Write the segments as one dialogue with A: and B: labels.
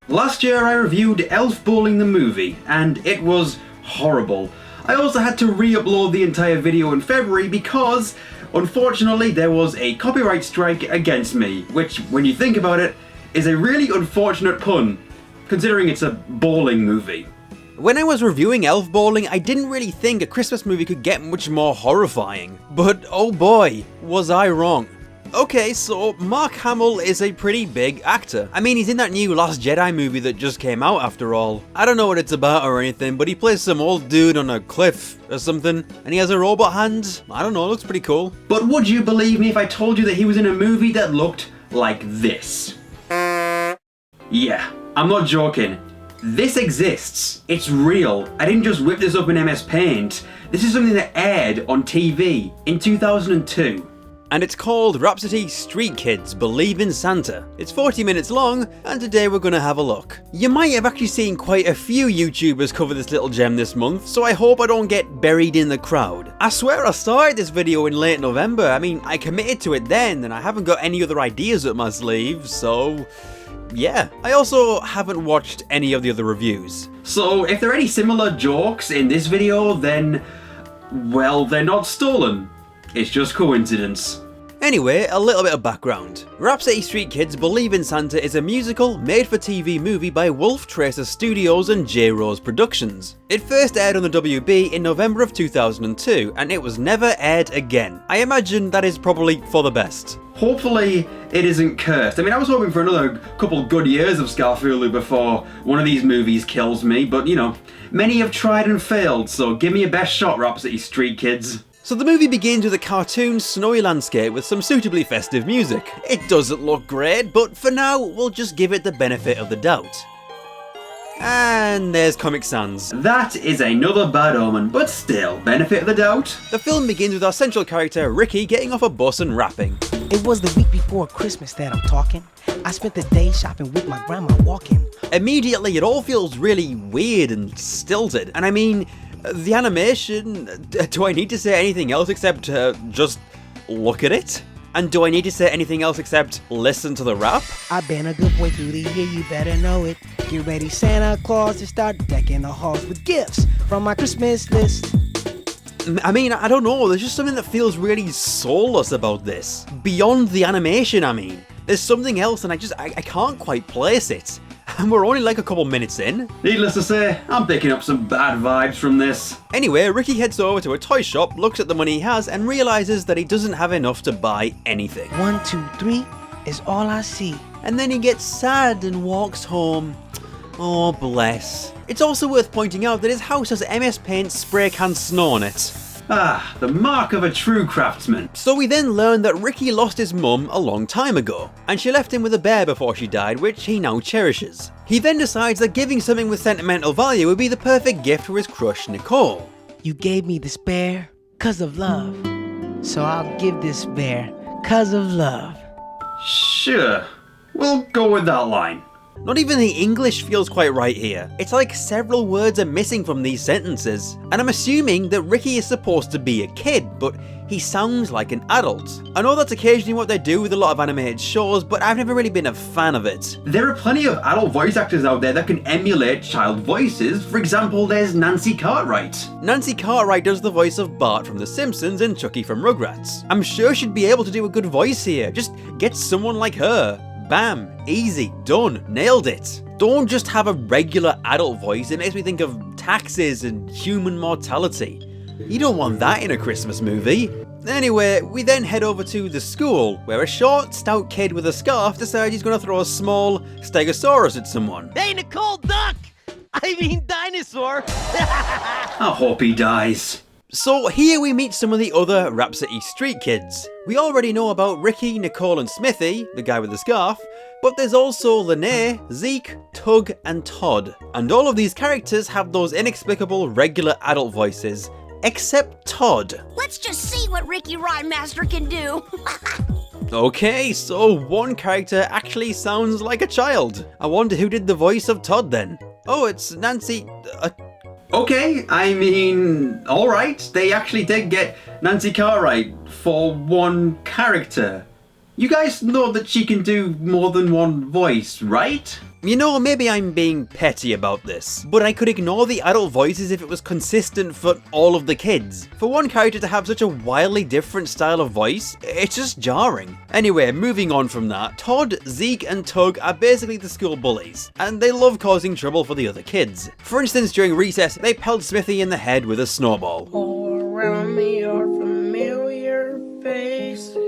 A: Last year I reviewed Elf Bowling the movie, and it was horrible. I also had to re-upload the entire video in February because, unfortunately, there was a copyright strike against me, which, when you think about it, is a really unfortunate pun, considering it's a bowling movie.
B: When I was reviewing Elf Bowling, I didn't really think a Christmas movie could get much more horrifying. But oh boy, was I wrong. Okay, so Mark Hamill is a pretty big actor. I mean, he's in that new Last Jedi movie that just came out after all. I don't know what it's about or anything, but he plays some old dude on a cliff or something, and he has a robot hand. I don't know, it looks pretty cool.
A: But would you believe me if I told you that he was in a movie that looked like this? Yeah, I'm not joking. This exists. It's real. I didn't just whip this up in MS Paint. This is something that aired on TV in 2002.
B: And it's called Rapsittie Street Kids Believe in Santa. It's 40 minutes long, and today we're gonna have a look. You might have actually seen quite a few YouTubers cover this little gem this month, so I hope I don't get buried in the crowd. I swear I started this video in late November. I mean, I committed to it then, and I haven't got any other ideas up my sleeve, so yeah. I also haven't watched any of the other reviews.
A: So if there are any similar jokes in this video, then, well, they're not stolen. It's just coincidence.
B: Anyway, a little bit of background. Rapsittie Street Kids Believe in Santa is a musical, made-for-TV movie by Wolf Tracer Studios and J. Rose Productions. It first aired on the WB in November of 2002, and it was never aired again. I imagine that is probably for the best.
A: Hopefully it isn't cursed. I mean, I was hoping for another couple good years of Scarfulhu before one of these movies kills me, but you know, many have tried and failed, so give me your best shot, Rapsittie Street Kids.
B: So the movie begins with a cartoon snowy landscape with some suitably festive music. It doesn't look great, but for now, we'll just give it the benefit of the doubt. And there's Comic Sans.
A: That is another bad omen, but still, benefit of the doubt.
B: The film begins with our central character, Riki, getting off a bus and rapping.
C: It was the week before Christmas that I'm talking. I spent the day shopping with my grandma walking.
B: Immediately, it all feels really weird and stilted. And I mean, the animation, do I need to say anything else except just look at it? And do I need to say anything else except listen to the rap?
C: I've been a good boy through the year, you better know it. Get ready, Santa Claus, to start decking the halls with gifts from my Christmas list.
B: I mean, I don't know, there's just something that feels really soulless about this. Beyond the animation, I mean. There's something else and I can't quite place it. And we're only like a couple minutes in.
A: Needless to say, I'm picking up some bad vibes from this.
B: Anyway, Riki heads over to a toy shop, looks at the money he has, and realises that he doesn't have enough to buy anything.
C: 1, 2, 3 is all I see.
B: And then he gets sad and walks home. Oh, bless. It's also worth pointing out that his house has MS Paint spray can snow on it.
A: Ah, the mark of a true craftsman.
B: So we then learn that Riki lost his mum a long time ago, and she left him with a bear before she died, which he now cherishes. He then decides that giving something with sentimental value would be the perfect gift for his crush, Nicole.
C: You gave me this bear 'cause of love, so I'll give this bear 'cause of love.
A: Sure, we'll go with that line.
B: Not even the English feels quite right here. It's like several words are missing from these sentences. And I'm assuming that Riki is supposed to be a kid, but he sounds like an adult. I know that's occasionally what they do with a lot of animated shows, but I've never really been a fan of it.
A: There are plenty of adult voice actors out there that can emulate child voices. For example, there's Nancy Cartwright.
B: Nancy Cartwright does the voice of Bart from The Simpsons and Chucky from Rugrats. I'm sure she'd be able to do a good voice here. Just get someone like her. Bam, easy, done, nailed it. Don't just have a regular adult voice, it makes me think of taxes and human mortality. You don't want that in a Christmas movie. Anyway, we then head over to the school, where a short, stout kid with a scarf decides he's going to throw a small stegosaurus at someone.
D: Hey, Nicole, duck! I mean dinosaur!
A: I hope he dies.
B: So here we meet some of the other Rapsittie Street Kids. We already know about Riki, Nicole and Smithy, the guy with the scarf, but there's also Lynnae, Zeke, Tug and Todd. And all of these characters have those inexplicable regular adult voices, except Todd.
E: Let's just see what Riki Rhymemaster can do.
B: Okay, so one character actually sounds like a child. I wonder who did the voice of Todd then? Oh, it's Nancy...
A: Okay, I mean, alright, they actually did get Nancy Cartwright for one character. You guys know that she can do more than one voice, right?
B: You know, maybe I'm being petty about this, but I could ignore the adult voices if it was consistent for all of the kids. For one character to have such a wildly different style of voice, it's just jarring. Anyway, moving on from that, Todd, Zeke and Tug are basically the school bullies, and they love causing trouble for the other kids. For instance, during recess, they pelt Smithy in the head with a snowball.
F: All around me are familiar faces.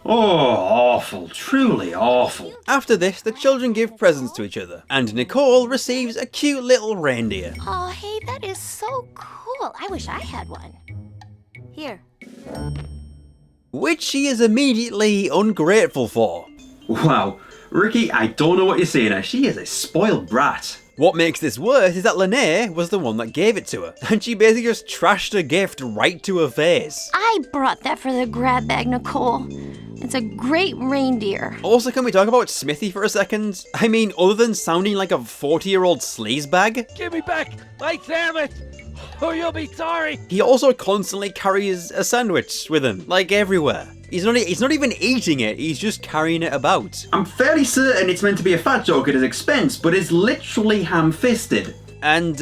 A: Oh, awful. Truly awful.
B: After this, the children give presents to each other, and Nicole receives a cute little reindeer.
E: Oh, hey, that is so cool. I wish I had one. Here.
B: Which she is immediately ungrateful for.
A: Wow. Riki, I don't know what you're saying. She is a spoiled brat.
B: What makes this worse is that Lynnae was the one that gave it to her, and she basically just trashed her gift right to her face.
E: I brought that for the grab bag, Nicole. It's a great reindeer.
B: Also, can we talk about Smithy for a second? I mean, other than sounding like a 40-year-old sleazebag,
D: Give me back my sandwich, or you'll be sorry.
B: he also constantly carries a sandwich with him, like everywhere. He's not even eating it, he's just carrying it about.
A: I'm fairly certain it's meant to be a fat joke at his expense, but it's literally ham-fisted.
B: And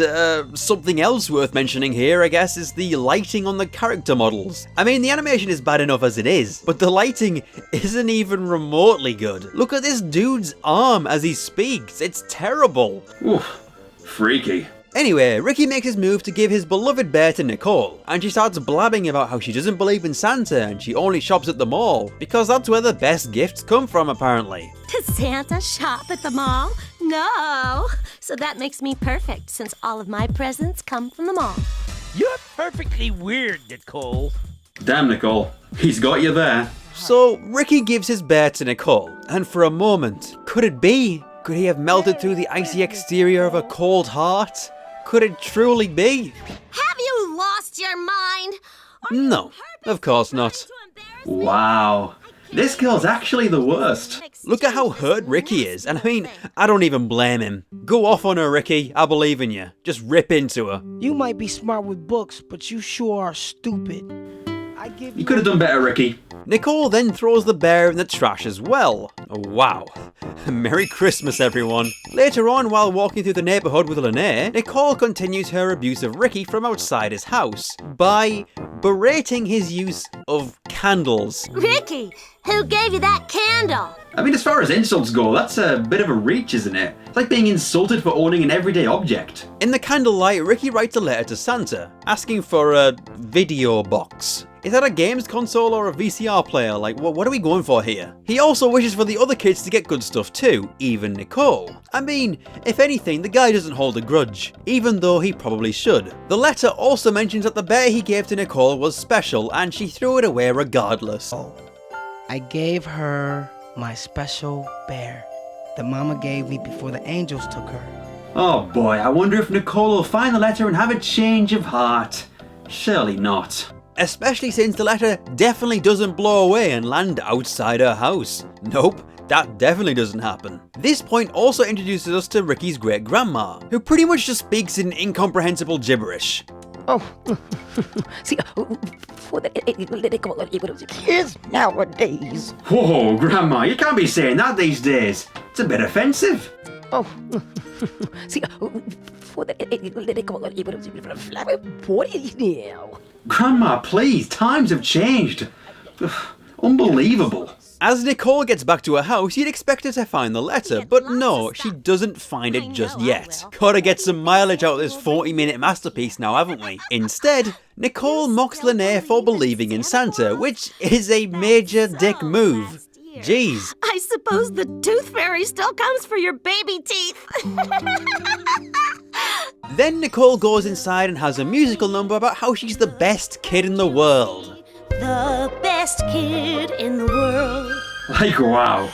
B: something else worth mentioning here, I guess, is the lighting on the character models. I mean, the animation is bad enough as it is, but the lighting isn't even remotely good. Look at this dude's arm as he speaks, it's terrible.
A: Oof. Freaky.
B: Anyway, Riki makes his move to give his beloved bear to Nicole, and she starts blabbing about how she doesn't believe in Santa and she only shops at the mall, because that's where the best gifts come from apparently.
G: Does Santa shop at the mall? No. So that makes me perfect, since all of my presents come from the mall.
D: You're perfectly weird, Nicole.
A: Damn, Nicole. He's got you there.
B: So, Riki gives his bear to Nicole, and for a moment, could it be? Could he have melted through the icy exterior of a cold heart? Could it truly be?
G: Have you lost your mind?
B: No, of course not.
A: Wow. This girl's actually the worst.
B: Look at how hurt Riki is, and I mean, I don't even blame him. Go off on her, Riki, I believe in you. Just rip into her.
C: You might be smart with books, but you sure are stupid. I give
A: You could have done better, Riki.
B: Nicole then throws the bear in the trash as well. Wow. Merry Christmas, everyone. Later on, while walking through the neighbourhood with Lynnae, Nicole continues her abuse of Riki from outside his house by berating his use of candles.
G: Riki, who gave you that candle?
A: I mean, as far as insults go, that's a bit of a reach, isn't it? It's like being insulted for owning an everyday object.
B: In the candlelight, Riki writes a letter to Santa, asking for a video box. Is that a games console or a VCR player? Like, what are we going for here? He also wishes for the other kids to get good stuff too, even Nicole. I mean, if anything, the guy doesn't hold a grudge, even though he probably should. The letter also mentions that the bear he gave to Nicole was special and she threw it away regardless.
C: I gave her my special bear that Mama gave me before the angels took her.
A: Oh boy, I wonder if Nicole will find the letter and have a change of heart. Surely not.
B: Especially since the letter definitely doesn't blow away and land outside her house. Nope, that definitely doesn't happen. This point also introduces us to Riki's great-grandma, who pretty much just speaks in incomprehensible gibberish.
F: Oh, see, for the kids nowadays.
A: Whoa, Grandma, you can't be saying that these days. It's a bit offensive.
F: Oh, see, for the what is now?
A: Grandma, please, times have changed. Unbelievable.
B: As Nicole gets back to her house, you'd expect her to find the letter, but no, she doesn't find it just yet. Gotta get some mileage out of this 40-minute masterpiece now, haven't we? Instead, Nicole mocks Lynnae for believing in Santa, which is a major dick move. Jeez.
G: I suppose the tooth fairy still comes for your baby teeth.
B: Then Nicole goes inside and has a musical number about how she's the best kid in the world.
G: The best kid in the world.
A: Like, wow.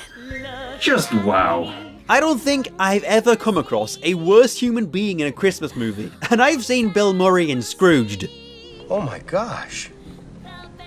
A: Just wow.
B: I don't think I've ever come across a worse human being in a Christmas movie, and I've seen Bill Murray in Scrooged.
H: Oh my gosh.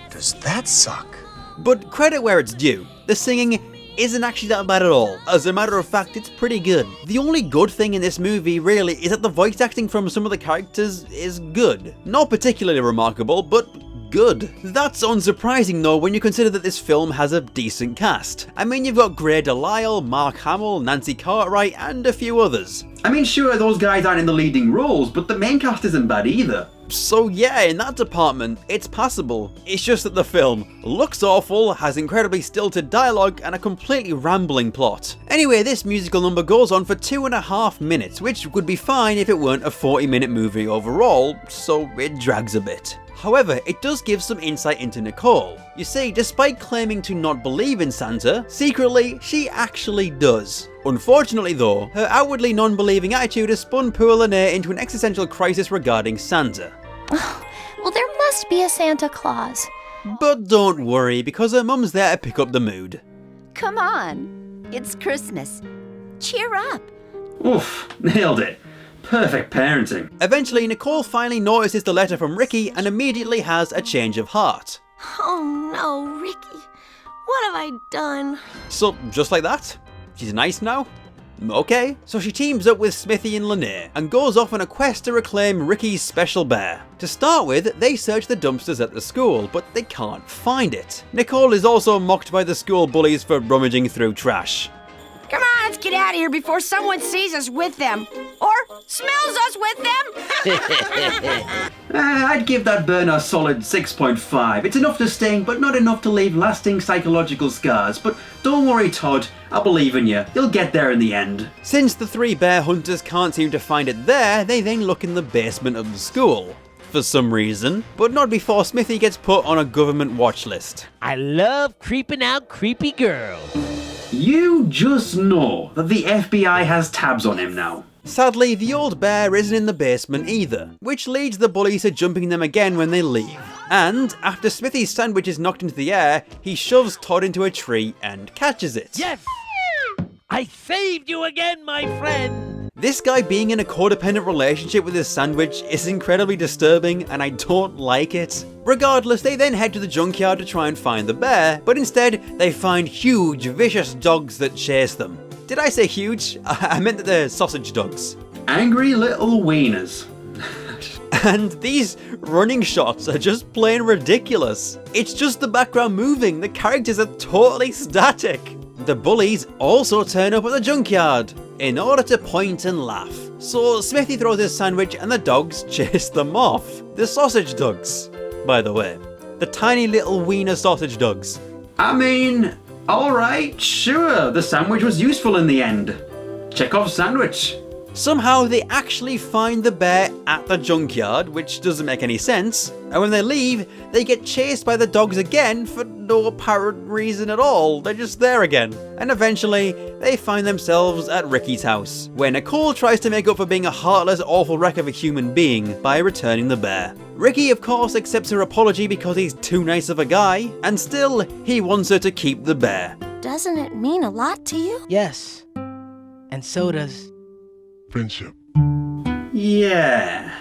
H: Does that suck?
B: But credit where it's due, the singing isn't actually that bad at all. As a matter of fact, it's pretty good. The only good thing in this movie, really, is that the voice acting from some of the characters is good. Not particularly remarkable, but good. That's unsurprising though when you consider that this film has a decent cast. I mean, you've got Grey Delisle, Mark Hamill, Nancy Cartwright, and a few others.
A: I mean, sure, those guys aren't in the leading roles, but the main cast isn't bad either.
B: So yeah, in that department, it's passable. It's just that the film looks awful, has incredibly stilted dialogue, and a completely rambling plot. Anyway, this musical number goes on for 2.5 minutes, which would be fine if it weren't a 40-minute movie overall, so it drags a bit. However, it does give some insight into Nicole. You see, despite claiming to not believe in Santa, secretly, she actually does. Unfortunately though, her outwardly non-believing attitude has spun poor Lynnae into an existential crisis regarding Santa.
E: Well, there must be a Santa Claus.
B: But don't worry, because her mum's there to pick up the mood.
I: Come on, it's Christmas. Cheer up.
A: Oof, nailed it. Perfect parenting.
B: Eventually, Nicole finally notices the letter from Riki and immediately has a change of heart.
G: Oh no, Riki. What have I done?
B: So, just like that? She's nice now? Okay, so she teams up with Smithy and Lynnae and goes off on a quest to reclaim Riki's special bear. To start with, they search the dumpsters at the school, but they can't find it. Nicole is also mocked by the school bullies for rummaging through trash.
F: Come on, let's get out of here before someone sees us with them. Or smells us with them.
A: I'd give that burn a solid 6.5. It's enough to sting, but not enough to leave lasting psychological scars. But don't worry, Todd. I believe in you. You'll get there in the end.
B: Since the three bear hunters can't seem to find it there, they then look in the basement of the school. For some reason, but not before Smithy gets put on a government watch list.
D: I love creeping out creepy girls.
A: You just know that the FBI has tabs on him now.
B: Sadly, the old bear isn't in the basement either, which leads the bullies to jumping them again when they leave. And after Smithy's sandwich is knocked into the air, he shoves Todd into a tree and catches it.
D: Yes! I saved you again, my friend!
B: This guy being in a codependent relationship with his sandwich is incredibly disturbing and I don't like it. Regardless, they then head to the junkyard to try and find the bear, but instead they find huge, vicious dogs that chase them. Did I say huge? I meant that they're sausage dogs.
A: Angry little wieners.
B: And these running shots are just plain ridiculous. It's just the background moving, the characters are totally static. The bullies also turn up at the junkyard in order to point and laugh. So Smithy throws his sandwich and the dogs chase them off. The sausage dogs, by the way. The tiny little wiener sausage dogs.
A: I mean, alright, sure, the sandwich was useful in the end. Chekhov's sandwich.
B: Somehow they actually find the bear at the junkyard, which doesn't make any sense, and when they leave, they get chased by the dogs again for no apparent reason at all. They're just there again. And eventually, they find themselves at Riki's house, where Nicole tries to make up for being a heartless, awful wreck of a human being by returning the bear. Riki, of course, accepts her apology because he's too nice of a guy, and still, he wants her to keep the bear.
G: Doesn't it mean a lot to you?
C: Yes. And so does
H: Friendship.
A: Yeah.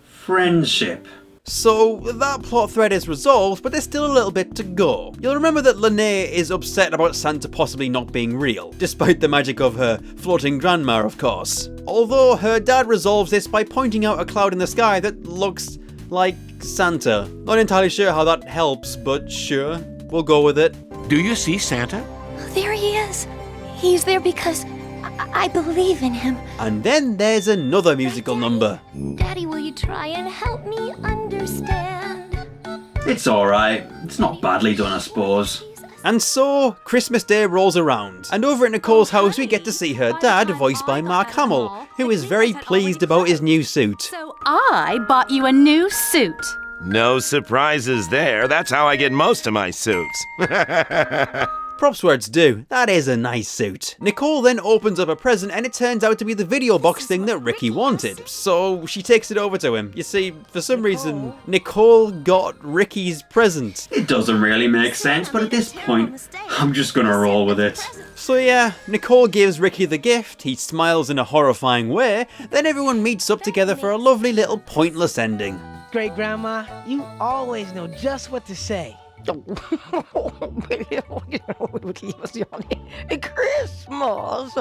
A: Friendship.
B: So that plot thread is resolved, but there's still a little bit to go. You'll remember that Lynnae is upset about Santa possibly not being real, despite the magic of her floating grandma, of course. Although her dad resolves this by pointing out a cloud in the sky that looks like Santa. Not entirely sure how that helps, but sure, we'll go with it.
D: Do you see Santa?
E: There he is. He's there because I believe in him.
B: And then there's another musical number.
E: Daddy, will you try and help me understand?
A: It's alright. It's not badly done, I suppose.
B: And so, Christmas Day rolls around, and over at Nicole's house we get to see her dad, voiced by Mark Hamill, who is very pleased about his new suit.
I: So I bought you a new suit.
J: No surprises there. That's how I get most of my suits.
B: Props where it's due, that is a nice suit. Nicole then opens up a present and it turns out to be the video box thing that Riki wanted, so she takes it over to him. You see, for some reason, Nicole got Riki's present.
A: It doesn't really make sense, but at this point, I'm just gonna roll with it.
B: So yeah, Nicole gives Riki the gift, he smiles in a horrifying way, then everyone meets up together for a lovely little pointless ending.
C: Great Grandma, you always know just what to say.
F: Christmas.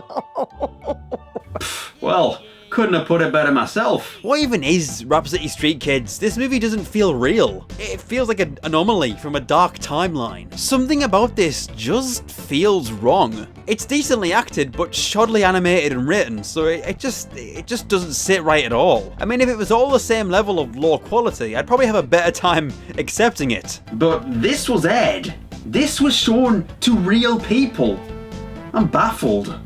A: Well, Couldn't have put it better myself.
B: What even is Rapsittie Street Kids? This movie doesn't feel real. It feels like an anomaly from a dark timeline. Something about this just feels wrong. It's decently acted, but shoddily animated and written, so it just doesn't sit right at all. I mean, if it was all the same level of low quality, I'd probably have a better time accepting it.
A: But this was aired. This was shown to real people. I'm baffled.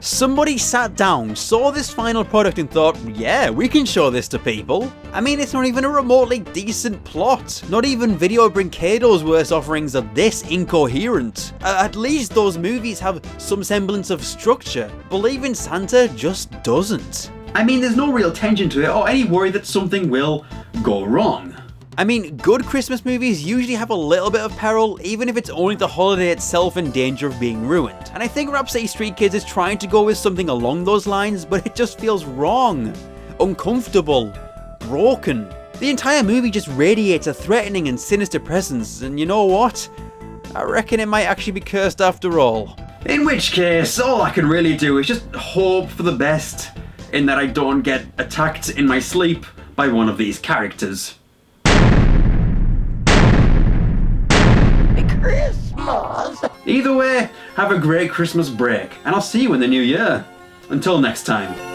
B: Somebody sat down, saw this final product and thought, yeah, we can show this to people. I mean, it's not even a remotely decent plot. Not even Video Brincado's worst offerings are this incoherent. At least those movies have some semblance of structure. Believe in Santa just doesn't.
A: I mean, there's no real tension to it or any worry that something will go wrong.
B: I mean, good Christmas movies usually have a little bit of peril, even if it's only the holiday itself in danger of being ruined. And I think Rapsittie Street Kids is trying to go with something along those lines, but it just feels wrong, uncomfortable, broken. The entire movie just radiates a threatening and sinister presence, and you know what? I reckon it might actually be cursed after all.
A: In which case, all I can really do is just hope for the best, in that I don't get attacked in my sleep by one of these characters.
D: Christmas!
A: Either way, have a great Christmas break, and I'll see you in the new year. Until next time.